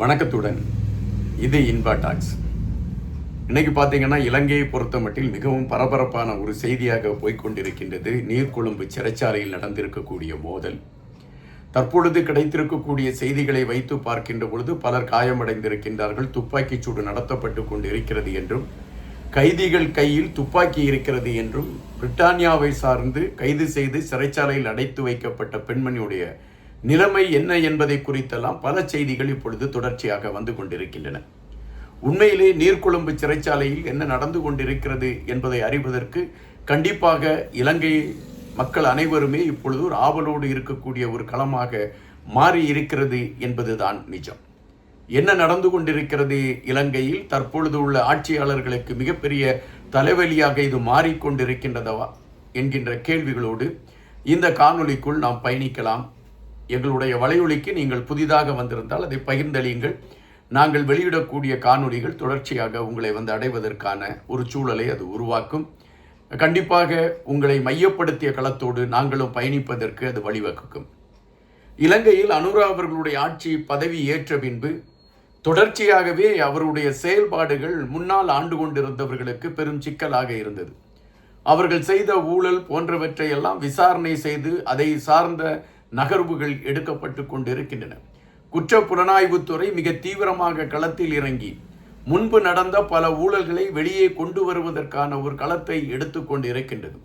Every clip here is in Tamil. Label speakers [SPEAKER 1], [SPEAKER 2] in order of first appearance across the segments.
[SPEAKER 1] வணக்கத்துடன் இது இன்பா டாக்ஸ். இன்னைக்கு பார்த்தீங்கன்னா இலங்கையை பொறுத்த மட்டில் மிகவும் பரபரப்பான ஒரு செய்தியாக போய்கொண்டிருக்கின்றது. நீர்கொழும்பு சிறைச்சாலையில் நடந்திருக்கக்கூடிய மோதல். தற்பொழுது கிடைத்திருக்கக்கூடிய செய்திகளை வைத்து பார்க்கின்ற பொழுது பலர் காயமடைந்திருக்கின்றார்கள். துப்பாக்கிச் சூடு நடத்தப்பட்டு கொண்டிருக்கிறது என்றும், கைதிகள் கையில் துப்பாக்கி இருக்கிறது என்றும், பிரிட்டானியாவை சார்ந்து கைது செய்து சிறைச்சாலையில் அடைத்து வைக்கப்பட்ட பெண்மணியுடைய நிலைமை என்ன என்பதை குறித்தெல்லாம் பல செய்திகள் இப்பொழுது தொடர்ச்சியாக வந்து கொண்டிருக்கின்றன. உண்மையிலே நீர்கொழும்பு சிறைச்சாலையில் என்ன நடந்து கொண்டிருக்கிறது என்பதை அறிவதற்கு கண்டிப்பாக இலங்கை மக்கள் அனைவருமே இப்பொழுது ஒரு ஆவலோடு இருக்கக்கூடிய ஒரு களமாக மாறி இருக்கிறது என்பதுதான் நிஜம். என்ன நடந்து கொண்டிருக்கிறது இலங்கையில்? தற்பொழுது உள்ள ஆட்சியாளர்களுக்கு மிகப்பெரிய தலைவலியாக இது மாறிக்கொண்டிருக்கின்றதவா என்கின்ற கேள்விகளோடு இந்த காணொளிக்குள் நாம் பயணிக்கலாம். எங்களுடைய வலையொலிக்கு நீங்கள் புதிதாக வந்திருந்தால் அதை பகிர்ந்தளியுங்கள். நாங்கள் வெளியிடக்கூடிய காணொளிகள் தொடர்ச்சியாக உங்களை அடைவதற்கான ஒரு சூழலை அது உருவாக்கும். கண்டிப்பாக உங்களை மையப்படுத்திய களத்தோடு நாங்களும் பயணிப்பதற்கு அது வழிவகுக்கும். இலங்கையில் அனுரா அவர்களுடைய ஆட்சி பதவி ஏற்ற பின்பு தொடர்ச்சியாகவே அவருடைய செயல்பாடுகள் முன்னால் ஆண்டு கொண்டிருந்தவர்களுக்கு பெரும் சிக்கலாக இருந்தது. அவர்கள் செய்த ஊழல் போன்றவற்றையெல்லாம் விசாரணை செய்து அதை சார்ந்த நகர்வுகள் எடுக்கப்பட்டு கொண்டிருக்கின்றன. குற்ற புலனாய்வுத்துறை மிக தீவிரமாக களத்தில் இறங்கி முன்பு நடந்த பல ஊழல்களை வெளியே கொண்டு வருவதற்கான ஒரு களத்தை எடுத்துக்கொண்டு இருக்கின்றது.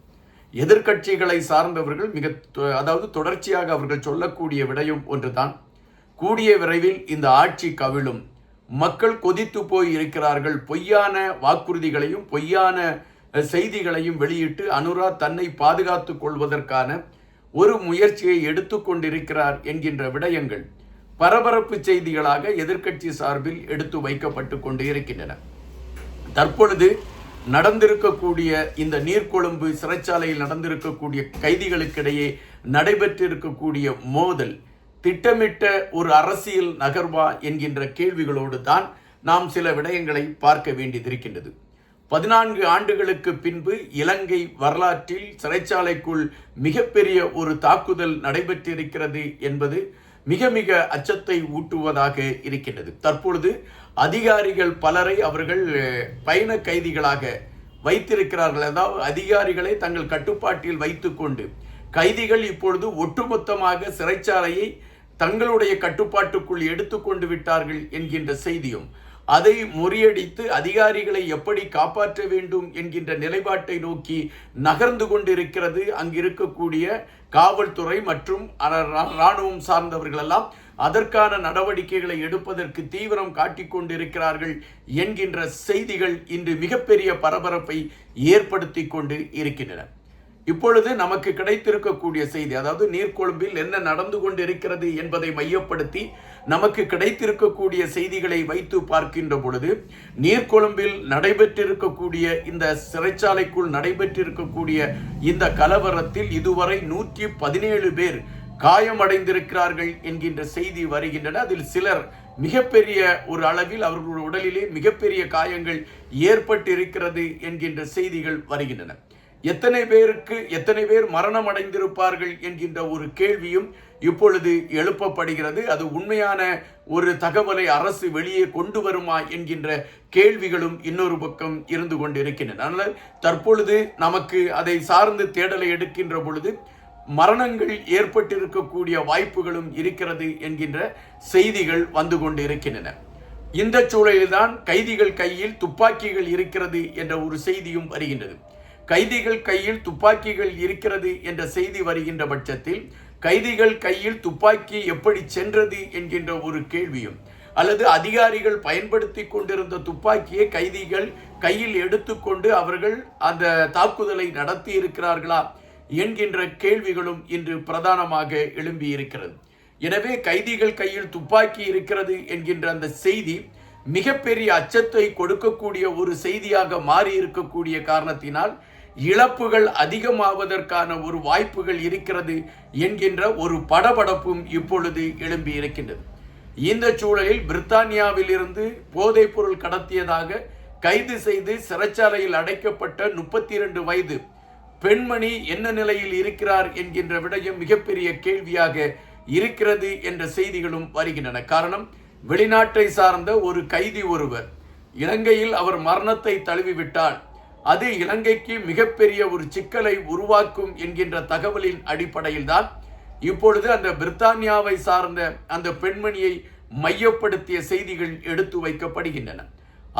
[SPEAKER 1] எதிர்க்கட்சிகளை சார்ந்தவர்கள் தொடர்ச்சியாக அவர்கள் சொல்லக்கூடிய விடயம் ஒன்றுதான், கூடிய விரைவில் இந்த ஆட்சி கவிழும், மக்கள் கொதித்து போய் இருக்கிறார்கள், பொய்யான வாக்குறுதிகளையும் பொய்யான செய்திகளையும் வெளியிட்டு அனுரா தன்னை பாதுகாத்துக் கொள்வதற்கான ஒரு முயற்சியை எடுத்துக்கொண்டிருக்கிறார் என்கின்ற விடயங்கள் பரபரப்பு செய்திகளாக எதிர்க்கட்சி சார்பில் எடுத்து வைக்கப்பட்டு கொண்டு இருக்கின்றன. தற்பொழுது நடந்திருக்கக்கூடிய இந்த நீர்கொழும்பு சிறைச்சாலையில் நடந்திருக்கக்கூடிய கைதிகளுக்கிடையே நடைபெற்றிருக்கக்கூடிய மோதல் திட்டமிட்ட ஒரு அரசியல் நகர்வா என்கின்ற கேள்விகளோடு தான் நாம் சில விடயங்களை பார்க்க வேண்டியதிருக்கின்றது. 14 ஆண்டுகளுக்கு பின்பு இலங்கை வரலாற்றில் சிறைச்சாலைக்குள் மிகப்பெரிய ஒரு தாக்குதல் நடைபெற்றிருக்கிறது என்பது மிக மிக அச்சத்தை ஊட்டுவதாக இருக்கின்றது. தற்பொழுது அதிகாரிகள் பலரை அவர்கள் பயண கைதிகளாக வைத்திருக்கிறார்கள். அதாவது அதிகாரிகளை தங்கள் கட்டுப்பாட்டில் வைத்துக்கொண்டு கைதிகள் இப்பொழுது ஒட்டுமொத்தமாக சிறைச்சாலையை தங்களுடைய கட்டுப்பாட்டுக்குள் எடுத்துக்கொண்டு விட்டார்கள் என்கின்ற செய்தியும், அதை முறியடித்து அதிகாரிகளை எப்படி காப்பாற்ற வேண்டும் என்கின்ற நிலைப்பாட்டை நோக்கி நகர்ந்து கொண்டிருக்கிறது அங்கிருக்கக்கூடிய காவல்துறை மற்றும் இராணுவம் சார்ந்தவர்கள் எல்லாம் அதற்கான நடவடிக்கைகளை எடுப்பதற்கு தீவிரம் காட்டிக்கொண்டிருக்கிறார்கள் என்கின்ற செய்திகள் இன்று மிகப்பெரிய பரபரப்பை ஏற்படுத்தி கொண்டு இருக்கின்றன. இப்பொழுது நமக்கு கிடைத்திருக்கக்கூடிய செய்தி, அதாவது நீர்கொழும்பில் என்ன நடந்து கொண்டிருக்கிறது என்பதை மையப்படுத்தி நமக்கு கிடைத்திருக்கக்கூடிய செய்திகளை வைத்து பார்க்கின்ற பொழுது, நீர்கொழும்பில் நடைபெற்றிருக்கக்கூடிய இந்த சிறைச்சாலைக்குள் நடைபெற்றிருக்கக்கூடிய இந்த கலவரத்தில் இதுவரை 117 பேர் காயமடைந்திருக்கிறார்கள் என்கின்ற செய்தி வருகின்றன. அதில் சிலர் மிகப்பெரிய ஒரு அளவில் அவர்களுடைய உடலிலே மிகப்பெரிய காயங்கள் ஏற்பட்டிருக்கிறது என்கின்ற செய்திகள் வருகின்றன. எத்தனை பேர் மரணம் அடைந்திருப்பார்கள் என்கின்ற ஒரு கேள்வியும் இப்பொழுது எழுப்பப்படுகிறது. அது உண்மையான ஒரு தகவலை அரசு வெளியே கொண்டு வருமா என்கின்ற கேள்விகளும் இன்னொரு பக்கம் இருந்து கொண்டிருக்கின்றன. அதனால் தற்பொழுது நமக்கு அதை சார்ந்து தேடலை எடுக்கின்ற பொழுது மரணங்கள் ஏற்பட்டிருக்கக்கூடிய வாய்ப்புகளும் இருக்கிறது என்கின்ற செய்திகள் வந்து கொண்டிருக்கின்றன. இந்த சூழலில்தான் கைதிகள் கையில் துப்பாக்கிகள் இருக்கிறது என்ற ஒரு செய்தியும் வருகின்றது. கைதிகள் கையில் துப்பாக்கிகள் இருக்கிறது என்ற செய்தி வருகின்ற பட்சத்தில் கைதிகள் கையில் துப்பாக்கி எப்படி சென்றது என்கின்ற ஒரு கேள்வியும், அல்லது அதிகாரிகள் பயன்படுத்தி கொண்டிருந்த துப்பாக்கியை கைதிகள் கையில் எடுத்துக்கொண்டு அவர்கள் அந்த தாக்குதலை நடத்தி இருக்கிறார்களா என்கின்ற கேள்விகளும் இன்று பிரதானமாக எழும்பி இருக்கிறது. எனவே கைதிகள் கையில் துப்பாக்கி இருக்கிறது என்கின்ற அந்த செய்தி மிகப்பெரிய அச்சத்தை கொடுக்கக்கூடிய ஒரு செய்தியாக மாறி இருக்கக்கூடிய காரணத்தினால் இழப்புகள் அதிகமாவதற்கான ஒரு வாய்ப்புகள் இருக்கிறது என்கின்ற ஒரு படபடப்பும் இப்பொழுது எழும்பி இருக்கின்றது. இந்த சூழலில் பிரித்தானியாவில் இருந்து போதைப் பொருள் கடத்தியதாக கைது செய்து சிறைச்சாலையில் அடைக்கப்பட்ட 32 வயது பெண்மணி என்ன நிலையில் இருக்கிறார் என்கின்ற விடயம் மிகப்பெரிய கேள்வியாக இருக்கிறது என்ற செய்திகளும் வருகின்றன. காரணம், வெளிநாட்டை சார்ந்த ஒரு கைதி ஒருவர் இலங்கையில் அவர் மரணத்தை தழுவிவிட்டால் அது இலங்கைக்கு மிகப்பெரிய ஒரு சிக்கலை உருவாக்கும் என்கின்ற தகவலின் அடிப்படையில் தான் இப்பொழுது அந்த பிரித்தானியாவை சார்ந்த அந்த பெண்மணியை மையப்படுத்திய செய்திகள் எடுத்து வைக்கப்படுகின்றன.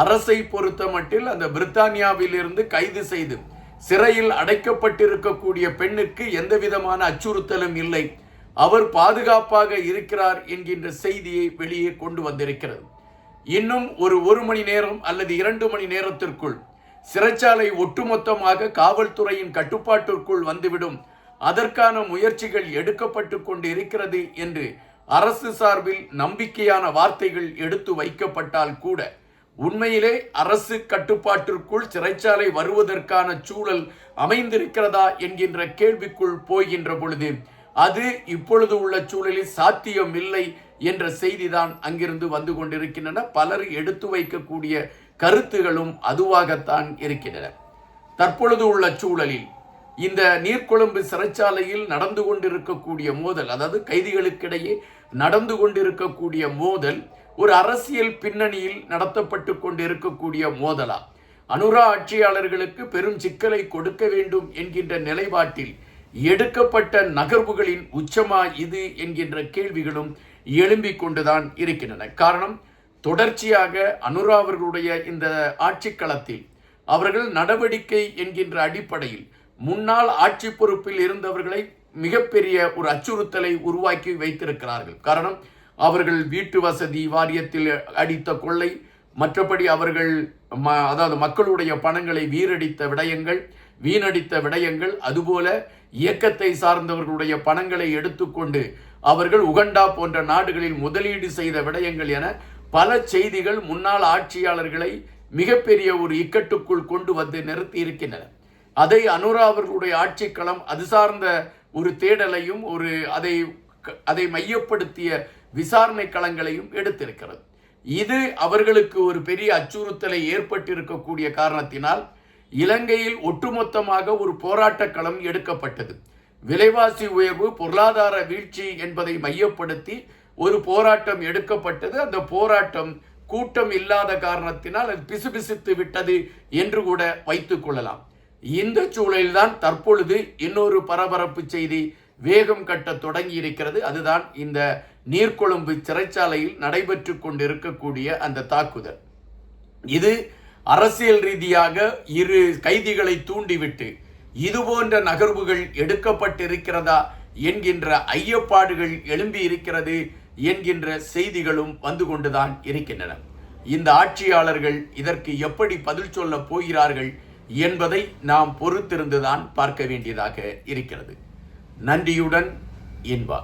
[SPEAKER 1] அரசை பொறுத்த மட்டில் அந்த பிரித்தானியாவில் இருந்து கைது செய்து சிறையில் அடைக்கப்பட்டிருக்கக்கூடிய பெண்ணுக்கு எந்த விதமான அச்சுறுத்தலும் இல்லை, அவர் பாதுகாப்பாக இருக்கிறார் என்கின்ற செய்தியை வெளியே கொண்டு வந்திருக்கிறது. இன்னும் ஒரு மணி நேரம் அல்லது 2 மணி நேரத்திற்குள் சிறைச்சாலை ஒட்டுமொத்தமாக காவல்துறையின் கட்டுப்பாட்டிற்குள் வந்துவிடும், அதற்கான முயற்சிகள் எடுக்கப்பட்டு கொண்டு இருக்கிறது என்று அரசு சார்பில் நம்பிக்கையான வார்த்தைகள் எடுத்து வைக்கப்பட்டால் கூட உண்மையிலே அரசு கட்டுப்பாட்டிற்குள் சிறைச்சாலை வருவதற்கான சூழல் அமைந்திருக்கிறதா என்கின்ற கேள்விக்குள் போகின்ற பொழுது அது இப்பொழுது உள்ள சூழலில் சாத்தியம் இல்லை என்ற செய்திதான் அங்கிருந்து வந்து கொண்டிருக்கின்றன. பலர் எடுத்து வைக்கக்கூடிய கருத்துகளும் அதுவாகத்தான் இருக்கின்றன. தற்பொழுது உள்ள சூழலில் இந்த நீர்கொழும்பு சிறைச்சாலையில் நடந்து கொண்டிருக்கக்கூடிய மோதல், அதாவது கைதிகளுக்கிடையே நடந்து கொண்டிருக்கக்கூடிய மோதல் ஒரு அரசியல் பின்னணியில் நடத்தப்பட்டு கொண்டிருக்கக்கூடிய மோதலா, அனுரா ஆட்சியாளர்களுக்கு பெரும் சிக்கலை கொடுக்க வேண்டும் என்கின்ற நிலைப்பாட்டில் எடுக்கப்பட்ட நகர்வுகளின் உச்சமா இது என்கின்ற கேள்விகளும் எழும்பிக் கொண்டுதான் இருக்கின்றன. காரணம், தொடர்ச்சியாக அனுரா அவர்களுடைய இந்த ஆட்சி களத்தில் அவர்கள் நடவடிக்கை என்கின்ற அடிப்படையில் முன்னாள் ஆட்சி பொறுப்பில் இருந்தவர்களை மிகப்பெரிய ஒரு அச்சுறுத்தலை உருவாக்கி வைத்திருக்கிறார்கள். காரணம், அவர்கள் வீட்டு வசதி வாரியத்தில் அடித்த கொள்ளை, மற்றபடி அவர்கள் அதாவது மக்களுடைய பணங்களை வீணடித்த விடயங்கள், அதுபோல இயக்கத்தை சார்ந்தவர்களுடைய பணங்களை எடுத்துக்கொண்டு அவர்கள் உகண்டா போன்ற நாடுகளில் முதலீடு செய்த விடயங்கள் என பல செய்திகள் முன்னாள் ஆட்சியாளர்களை மிகப்பெரிய ஒரு இக்கட்டுக்குள் கொண்டு வந்து நிறுத்தி இருக்கின்றன. அதை அனுரா அவர்களுடைய ஆட்சி களம் அது சார்ந்த ஒரு தேடலையும் அதை மையப்படுத்திய விசாரணை களங்களையும் எடுத்திருக்கிறது. இது அவர்களுக்கு ஒரு பெரிய அச்சுறுத்தலை ஏற்பட்டிருக்கக்கூடிய காரணத்தினால் இலங்கையில் ஒட்டுமொத்தமாக ஒரு போராட்ட களம் எடுக்கப்பட்டது. விலைவாசி உயர்வு, பொருளாதார வீழ்ச்சி என்பதை மையப்படுத்தி ஒரு போராட்டம் எடுக்கப்பட்டது. அந்த போராட்டம் கூட்டம் இல்லாத காரணத்தினால் அது பிசுபிசுத்து விட்டது என்று கூட வைத்துக் கொள்ளலாம். இந்த சூழலில்தான் தற்பொழுது இன்னொரு பரபரப்பு செய்தி வேகம் கட்ட தொடங்கி இருக்கிறது. அதுதான் இந்த நீர்கொழும்பு சிறைச்சாலையில் நடைபெற்று கொண்டிருக்கக்கூடிய அந்த தாக்குதல். இது அரசியல் ரீதியாக இரு கைதிகளை தூண்டிவிட்டு இதுபோன்ற நகர்வுகள் எடுக்கப்பட்டிருக்கிறதா என்கின்ற ஐயப்பாடுகள் எழும்பி இருக்கிறது என்கின்ற செய்திகளும் வந்து கொண்டுதான் இருக்கின்றன. இந்த ஆட்சியாளர்கள் இதற்கு எப்படி பதில் சொல்ல போகிறார்கள் என்பதை நாம் பொறுத்திருந்துதான் பார்க்க வேண்டியதாக இருக்கிறது. நன்றியுடன் இன்பா.